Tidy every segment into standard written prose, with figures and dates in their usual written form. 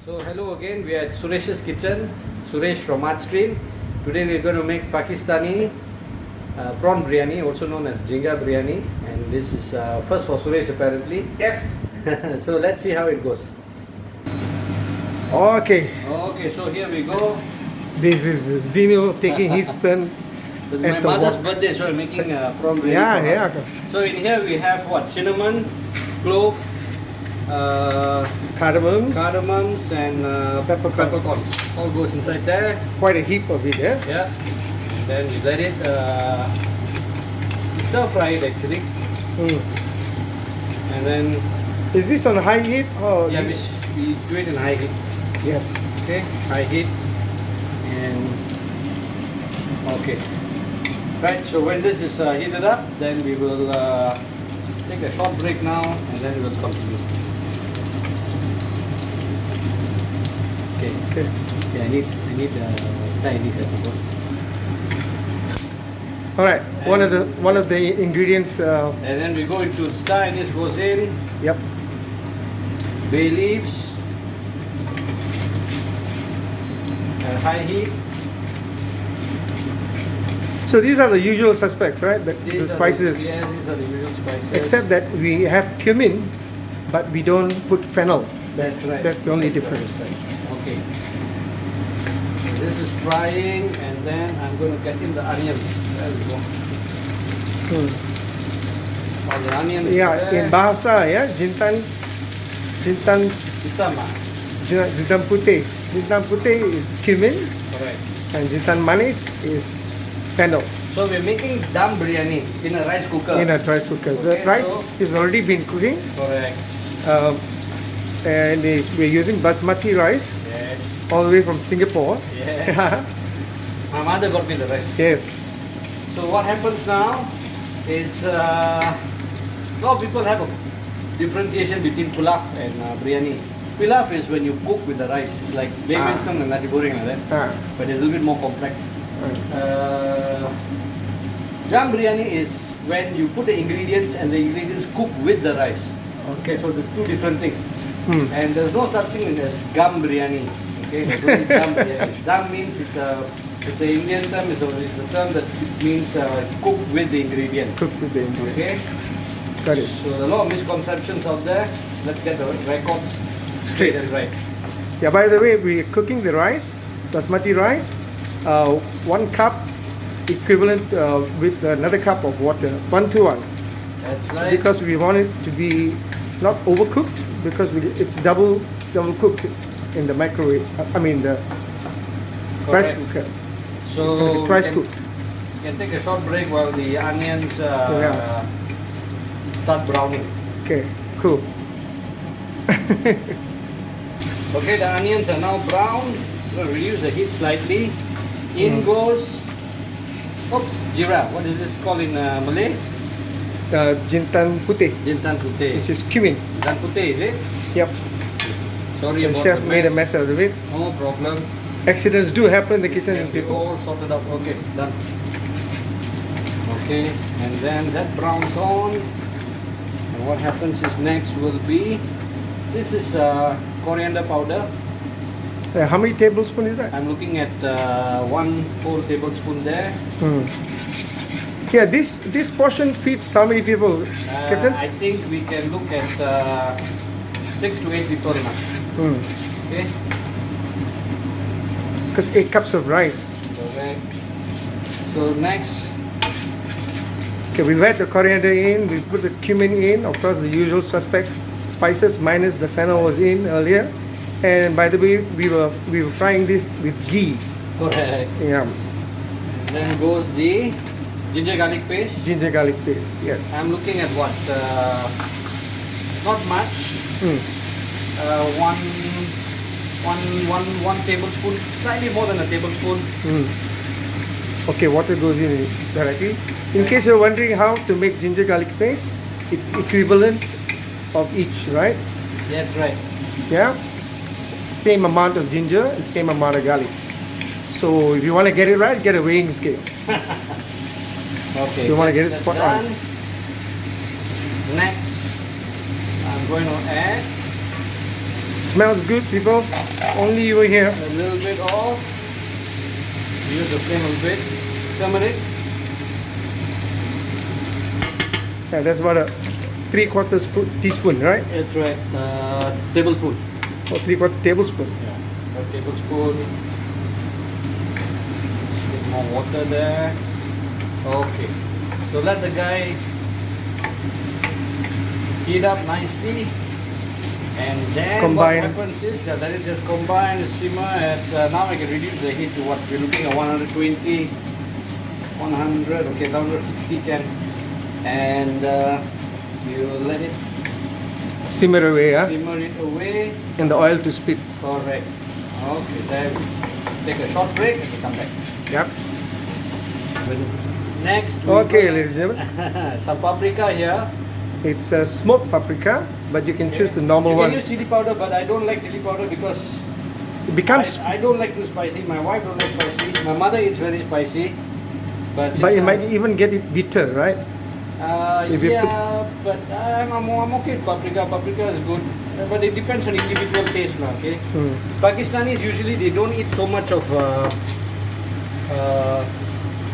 So hello again, we are at Suresh's kitchen, Suresh from Artstream. Today we are going to make Pakistani prawn biryani, also known as jinga biryani, and this is first for Suresh apparently. Yes. So let's see how it goes. Okay. Okay, so here we go. This is Zeno taking his turn. It's my at the mother's wok. birthday, so I'm making prawn biryani. Yeah, for her. yeah. So in here we have what? Cinnamon, clove, cardamoms and peppercorns. All goes inside there. Quite a heap of it, yeah? Yeah. Then we let it stir fry it actually. Mm. And then Is this on high heat? Or yeah, we do it in high heat. Yes. Okay, high heat. And okay. Right, so when this is heated up, then we will take a short break now and then we'll continue. Okay. Okay. Yeah, I need stir this I forgot. All right. One of the ingredients. And then we go into stir, this goes in, Yep. bay leaves, at high heat. So these are the usual suspects, right? The These are spices. Yes, these are the usual spices. Except that we have cumin, but we don't put fennel. That's right. That's the only That's difference. right. Okay. So this is frying, and then I'm going to get in the onions. There we go. Hmm. All the onions. Yeah, there. in bahasa, yeah, jintan Hitam, putih. Jintan putih is cumin, correct. and jintan manis is fennel So we're making dum biryani in a rice cooker. in a rice cooker. The Okay, rice so- is already been cooking, Correct. and we're using basmati rice Yes. all the way from Singapore. Yes. My mother got me the rice. Yes. So what happens now is a lot of people have a differentiation between pulaf and biryani. Pilaf is when you cook with the rice. It's like Davidson and nasi goreng like that, Ah, but it's a little bit more complex. right. Dum biryani is when you put the ingredients and the ingredients cook with the rice. Okay, so the two different things. Hmm. And there's no such thing as gum biryani. Okay, there's only dum biryani. Dum means it's an Indian term. It's a term that means cooked with the ingredient. Cooked with the ingredients. Okay, Got it. so there are a lot of misconceptions out there. Let's get the records straight and right. Yeah. By the way, we're cooking the rice, basmati rice, 1 cup equivalent with another cup of water, 1 to 1. That's So right. because we want it to be not overcooked, because it's double cooked in the microwave. I mean the rice Correct. cooker. So It's rice we cooked. can take a short break while the onions Yeah. start browning. Okay, cool. Okay, the onions are now brown. We'll reduce the heat slightly. In goes, oops, jira. What is this called in Malay? Jintan putih, Jintan putih. which is cumin. Jintan putih, is it? Yep. Sorry The about chef the made a mess out of it. No problem. Accidents do happen in the kitchen. Yeah, we all sorted out. Okay, done. Okay, and then that browns on. And what happens is next will be, this is coriander powder. How many tablespoons is that? I'm looking at 1 whole tablespoon there. Hmm. Yeah, this portion feeds how many people, Captain? I think we can look at 6 to 8 people now. Okay, Because 8 cups of rice. correct. So next, Okay, we've had the coriander in, we put the cumin in, of course the usual suspect spices minus the fennel was in earlier. And by the way, we were frying this with ghee. correct. Yeah, And then goes the ginger garlic paste. ginger garlic paste. Yes. I'm looking at what? Not much. Hmm. One tablespoon, slightly more than a tablespoon. Okay, water goes in directly. In case you're wondering how to make ginger garlic paste, it's equivalent of each, right? That's right. Yeah. Same amount of ginger and same amount of garlic. So if you want to get it right, get a weighing scale. Okay. You want to get it that's spot done. on. Next, I'm going to add smells good, people. Only you here. A little bit of, use the flame a bit, turmeric. Yeah, that's about a 3/4 teaspoon, right? That's right, tablespoon. Or 3/4 tablespoon. Yeah, a tablespoon. Get more water there. Okay, so let the guy heat up nicely, and then Combine. what happens is let it just combine, simmer at now I can reduce the heat to what we're looking at 120, 100, okay, down to 60 can, and you let it Simmer away, yeah? simmer it away. And the oil to spit. Correct. Okay, then take a short break and come back. Yep. Next, Okay, ladies and gentlemen. some paprika here. It's a smoked paprika, but you can choose the normal You one. can use chili powder, but I don't like chili powder because It becomes, I don't like too spicy. My wife don't like spicy. My mother eats very spicy. But but since you might even get it bitter, right? if you yeah, but I'm okay with paprika. Paprika is good, but it depends on individual taste, lah. Okay. Mm. Pakistanis usually they don't eat so much of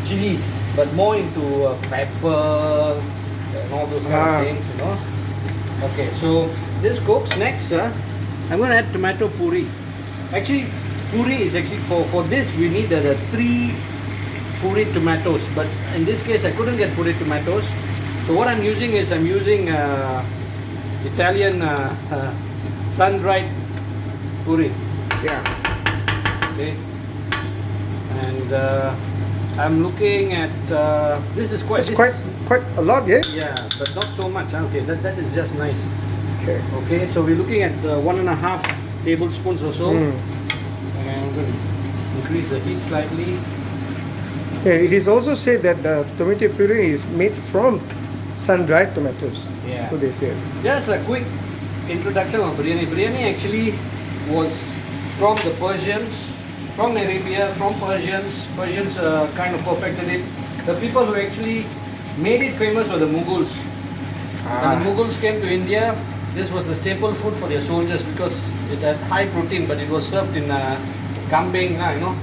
chilies, but more into pepper and all those kind of things, you know. Okay, so this cooks. Next, I'm going to add tomato puri. Actually, puri is actually for this we need the 3 puri tomatoes, but in this case I couldn't get puri tomatoes. So what I'm using is Italian sun-dried puri. Yeah. Okay, and I'm looking at this is quite. It's quite a lot, yeah? Yeah, but not so much. Okay, that is just nice. Okay. Okay, so we're looking at 1.5 tablespoons or so, Mm. and I'm going to increase the heat slightly. Yeah, it is also said that the tomato puree is made from sun-dried tomatoes. Yeah. So they say. Just a quick introduction of biryani. Biryani actually was from the Persians, from Arabia, from Persians. Persians kind of perfected it. The people who actually made it famous were the Mughals. When the Mughals came to India, this was the staple food for their soldiers because it had high protein, but it was served in kambing, you know,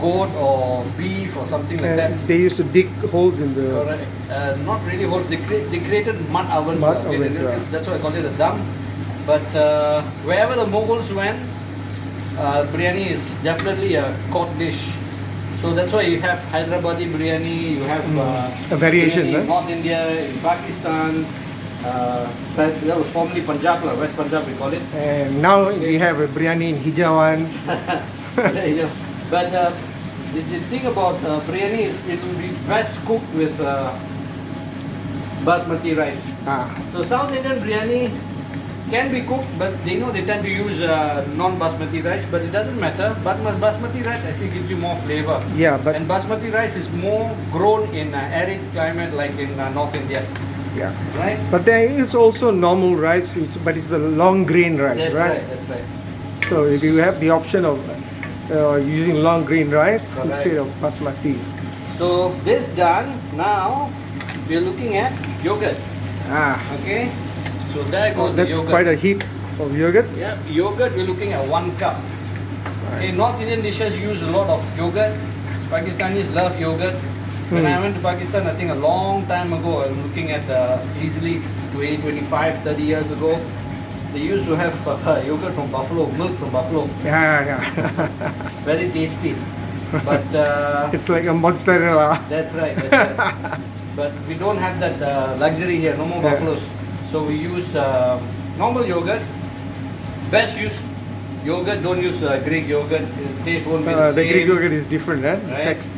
goat or beef or something like that. They used to dig holes in the. Correct. Not really holes. They created mud ovens. Mud Okay, ovens, yeah. That's why I call it a dum. But wherever the Mughals went, biryani is definitely a court dish. So that's why you have Hyderabadi biryani. You have A variation, biryani in huh? North India, in Pakistan. That was formerly Punjab, West Punjab we call it. And now we have a biryani in Hijawan. You know, but the thing about biryani is it will be best cooked with basmati rice. So South Indian biryani can be cooked, but they know they tend to use non-basmati rice, but it doesn't matter. But basmati rice actually gives you more flavor. Yeah, but And basmati rice is more grown in arid climate like in North India, yeah. right? But there is also normal rice, but it's the long grain rice, That's right? right, that's right. So if you have the option of using long grain rice Correct. instead of basmati. So this done, now we're looking at yogurt. Okay, so there goes the That's yogurt. quite a heap of yogurt. Yeah, yogurt we're looking at 1 cup. In North Indian dishes use a lot of yogurt. Pakistanis love yogurt. When I went to Pakistan, I think a long time ago, I was looking at easily 20, 25, 30 years ago, they used to have yogurt from buffalo, milk from buffalo. Yeah. Very tasty. But It's like a mozzarella. that's right. That's right. But we don't have that luxury here, no more Yeah. buffaloes. So we use normal yogurt. Best use yogurt, don't use Greek yogurt. The taste won't be the The same. Greek yogurt is different, eh? Right. Text.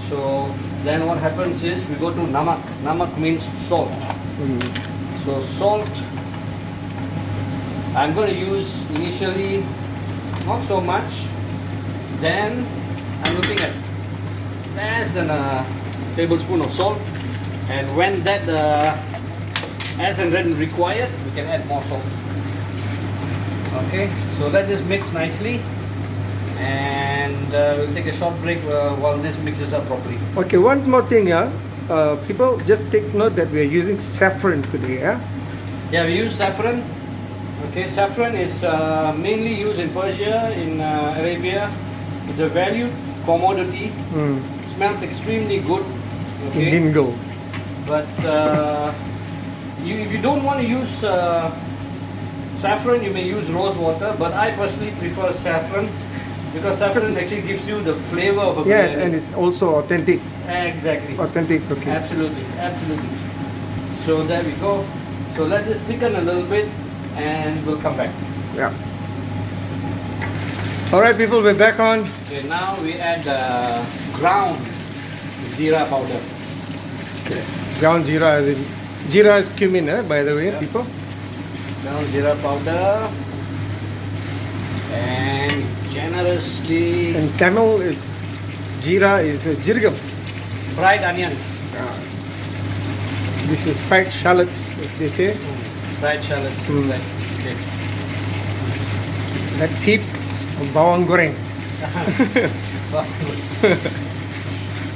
So then what happens is we go to namak. Namak means salt. So salt, I'm going to use initially not so much. Then I'm looking at less than a tablespoon of salt. And when that as and when required, we can add more salt. Okay, so let this mix nicely. And we'll take a short break while this mixes up properly. Okay, one more thing, yeah. People just take note that we are using saffron today, yeah. Yeah, we use saffron. Okay, saffron is mainly used in Persia, in Arabia. It's a valued commodity. Smells extremely good. Okay, Indian gold. but if you don't want to use saffron, you may use rose water. But I personally prefer saffron because saffron actually gives you the flavor of a biryani. And it's also authentic. Exactly. Authentic cooking. Absolutely, absolutely. So there we go. So let this thicken a little bit and we'll come back. Yeah. Alright people, we're back on. Okay, now we add ground jeera powder. Okay. Ground jeera as in, jeera is cumin, by the way, people. Ground jeera powder. And generously In Tamil, jeera is jirgam. fried onions. This is fried shallots, as they say. Fried shallots inside. Okay. Let's heat bawang goreng.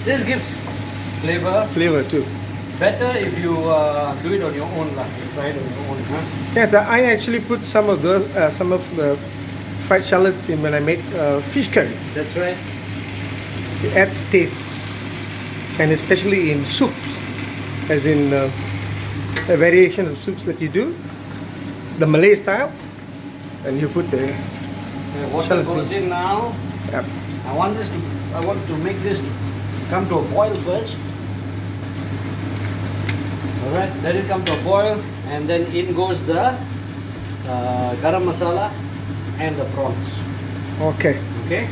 This gives flavor. Flavor too. Better if you do it on your own, just try it on your own. Huh? Yes, I actually put some of the fried shallots in when I make fish curry. That's right. It adds taste, and especially in soups, as in a variation of soups that you do, the Malay style, and you put the The water shallots goes in now. Yep. I want to make this to come to a boil first. Alright, let it come to a boil, and then in goes the garam masala and the prawns. Okay. Okay,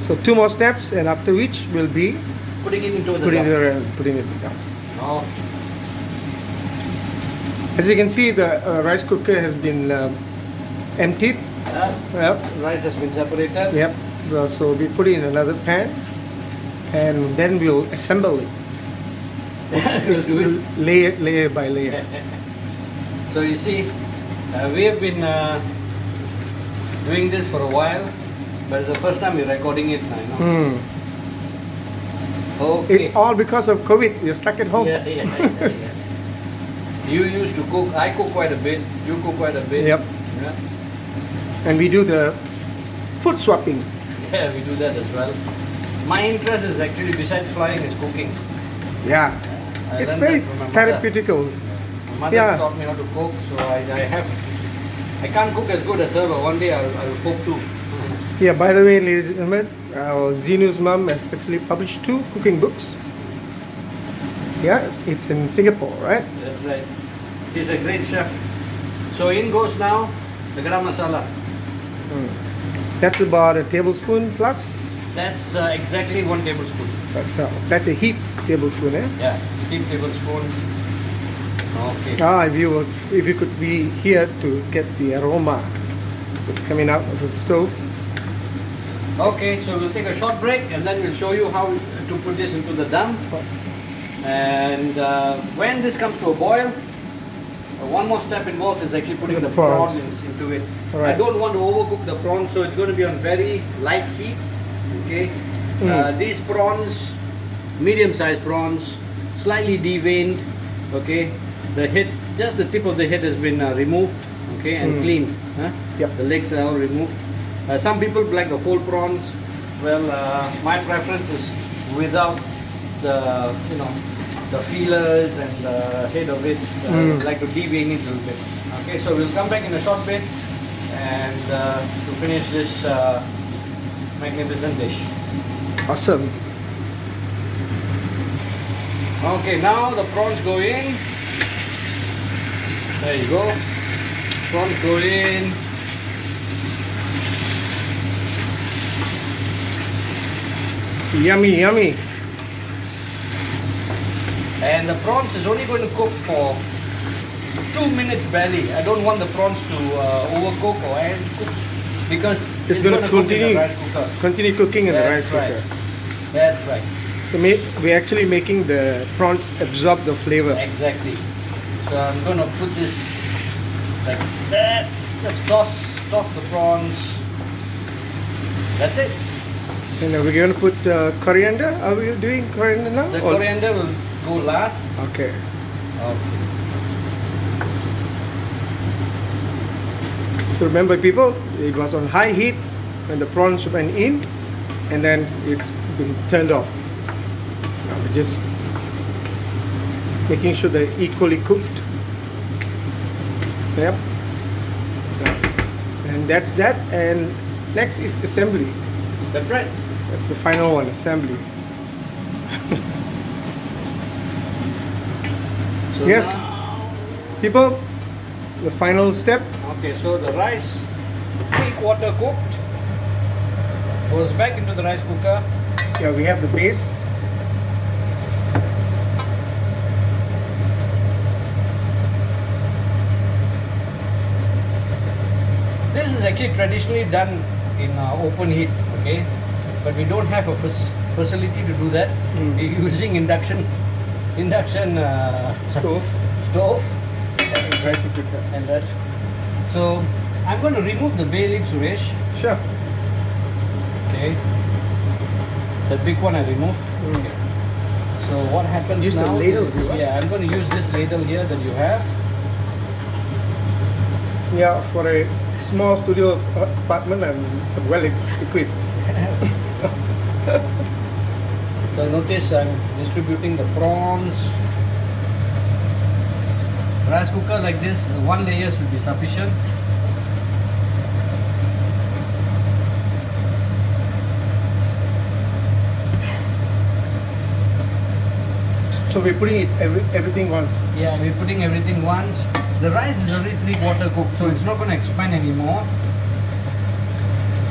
So 2 more steps, and after which we'll be putting it into the putting it down. Oh, As you can see, the rice cooker has been emptied. Yep. rice has been separated. Yep. So we put it in another pan, and then we'll assemble it. We'll do it. Layer by layer. So you see, we have been doing this for a while, but it's the first time we're recording it now. You know? Okay. It's all because of COVID. You're stuck at home. Yeah. You used to cook. I cook quite a bit. You cook quite a bit. Yep. Yeah. And we do the food swapping. Yeah, we do that as well. My interest is actually, besides flying, is cooking. Yeah. I It's learned very that from my mother. therapeutical. My mother Yeah. taught me how to cook, so I can't cook as good as her, but one day I'll cook too. Yeah, by the way, ladies and gentlemen, our Zinu's mom has actually published 2 cooking books. Yeah, it's in Singapore, right? That's right. He's a great chef. So in goes now the garam masala. That's about a tablespoon plus. That's exactly 1 tablespoon. That's a heap tablespoon, eh? Yeah, 3 tablespoon. Okay. If you could be here to get the aroma that's coming out of the stove. Okay, so we'll take a short break and then we'll show you how to put this into the dum. And when this comes to a boil, one more step involved is actually putting the prawns into it. Right. I don't want to overcook the prawns, so it's going to be on very light heat. Okay. These prawns, medium-sized prawns, slightly deveined. Okay. The head, just the tip of the head has been removed. Okay, and cleaned. Huh? Yep. The legs are all removed. Some people like the whole prawns. Well, my preference is without the the feelers and the head of it. I like to devein it a little bit. Okay, so we'll come back in a short bit and to finish this magnificent dish. Awesome. Okay, now the prawns go in. There you go. Prawns go in. Yummy, yummy. And the prawns is only going to cook for 2 minutes barely. I don't want the prawns to overcook or cook because it's going to cook in the rice cooker. Continue cooking in the rice Right. cooker. That's right. So we're actually making the prawns absorb the flavor. Exactly. So I'm going to put this like that. Just toss the prawns. That's it. And we're going to put coriander. Are we doing coriander now? The coriander will go last. Okay. Okay. So remember people, it was on high heat when the prawns went in, and then it's been turned off. Now we're just making sure they're equally cooked. Yep. Nice. And that's that. And next is assembly. That's right. That's the final one, assembly. So Yes. now- People, the final step. okay, so the rice 3/4 cooked goes back into the rice cooker. Yeah, we have the base. This is actually traditionally done in open heat, okay? But we don't have a facility to do that. We're using induction Stove. stove And rice cooker. and that's. So I'm going to remove the bay leaf, Suresh. Sure. Okay. The big one I remove. Okay. So what happens Use the now? ladle, is- do you want? yeah, I'm going to use this ladle here that you have. Yeah, for a small studio apartment, I'm well equipped. So notice I'm distributing the prawns. Rice cooker like this, one layer should be sufficient. So we're putting it everything once. Yeah, we're putting everything once. The rice is already 3/4 cooked, so it's not going to expand anymore.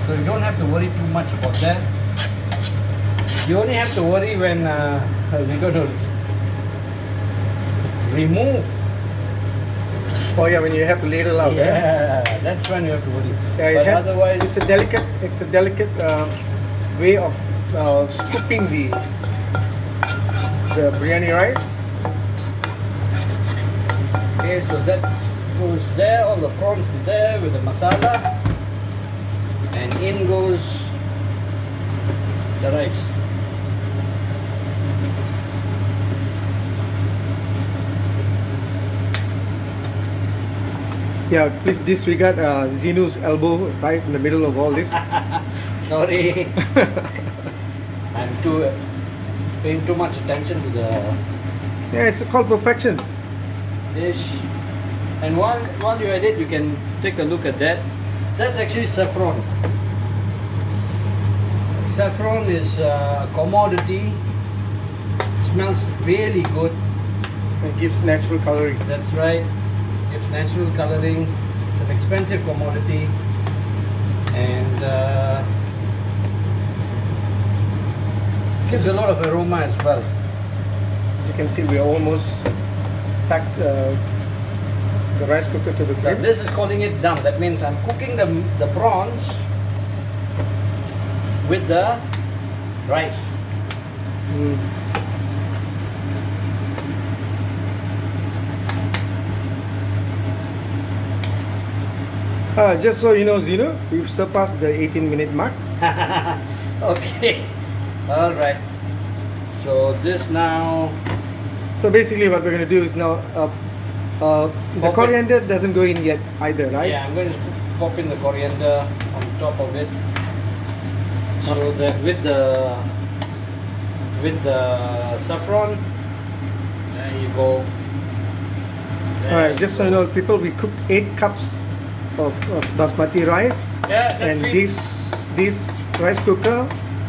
So you don't have to worry too much about that. You only have to worry when we're going to remove. Oh yeah, when you have to ladle out. Yeah, that's when you have to worry. Yeah, But otherwise, it's a delicate way of scooping the biryani rice. okay, so that goes there, all the prawns there with the masala, and in goes the rice. Yeah, please disregard Zinu's elbow right in the middle of all this. Sorry, I'm paying too much attention to the Yeah, it's called perfection. dish. And while you're at it, you can take a look at that. That's actually saffron. Saffron is a commodity. Smells really good. It gives natural coloring. That's right. Gives natural coloring. It's an expensive commodity, and gives a lot of aroma as well. As you can see, we almost packed the rice cooker to the So flame. this is calling it dum. That means I'm cooking the prawns with the rice. Mm. Just so you know, Zino, we've surpassed the 18-minute mark. Okay. All right. So this now. So basically, what we're going to do is now, the Pop it. coriander doesn't go in yet either, right? Yeah, I'm going to pop in the coriander on top of it, so that with the saffron, there you go. There All right. you Just so you go. know, people, we cooked 8 cups of basmati rice, Yeah, that and fits. this rice cooker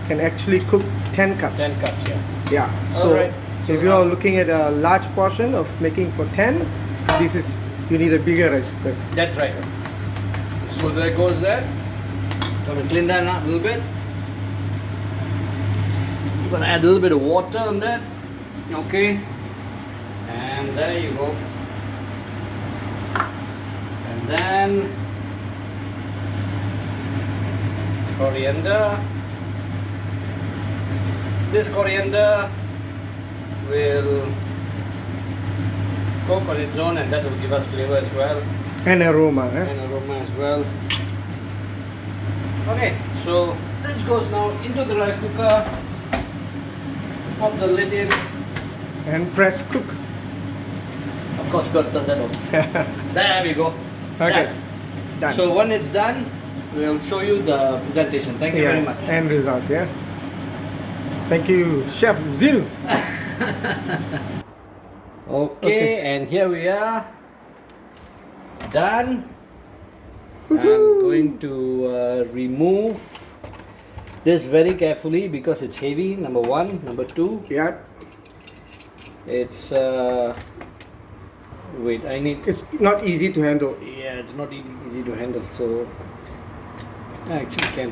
can actually cook 10 cups. 10 cups, yeah. Yeah. All So, right. so if you are looking at a large portion of making for 10, you need a bigger rice cooker. That's right. So there goes that. Gonna clean that up a little bit. I'm gonna add a little bit of water on that. Okay. And there you go. And then coriander. This coriander will cook on its own, and that will give us flavor as well. And aroma. And aroma as well. Okay, so this goes now into the rice cooker. Pop the lid in. And press cook. Of course, got to turn that on. There we go. Okay. Done. done. So when it's done, we'll show you the presentation. Thank you very much. End result, yeah. Thank you, Chef Zinu. Okay, and here we are. Done. I'm going to remove this very carefully because it's heavy, number one. Number two, Yeah. it's wait, I need, It's not easy to handle. yeah, it's not easy to handle, so I actually can.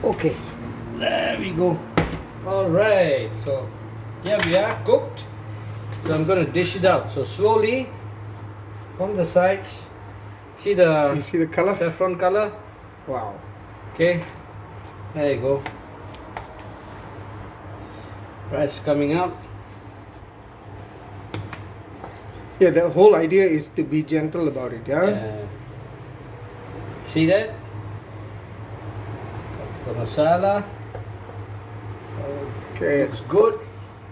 Okay, there we go. All right, so here we are, cooked. So I'm going to dish it out. So slowly from the sides. See the You see the color? saffron color? Wow. Okay, there you go. Rice coming up. Yeah, the whole idea is to be gentle about it, yeah? See that? That's the masala. Okay. Looks good.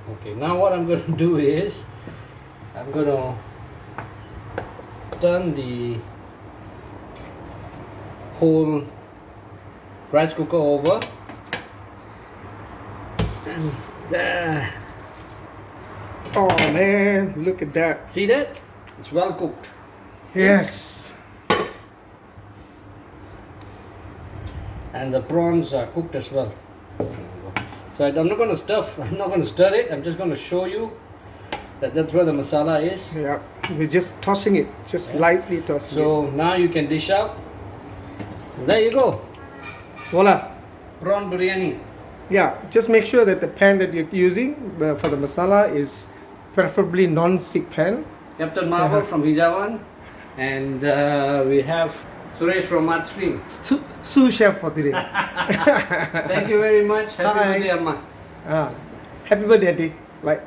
Okay, now what I'm going to do is I'm going to turn the whole rice cooker over. And there. Oh man, look at that. See that? It's well cooked. Yes. And the prawns are cooked as well. So I'm not going to stuff, I'm not going to stir it. I'm just going to show you that that's where the masala is. Yeah. We're just tossing it, just lightly tossing So now you can dish out. There you go. it. Voila. Prawn biryani. Yeah, just make sure that the pan that you're using for the masala is preferably non-stick pan. Captain Marvel from Hijawan. And we have Suresh from Artstream. Sous chef for today. Thank you very much. Happy Bye. birthday, Amma. Happy birthday, Auntie. Like.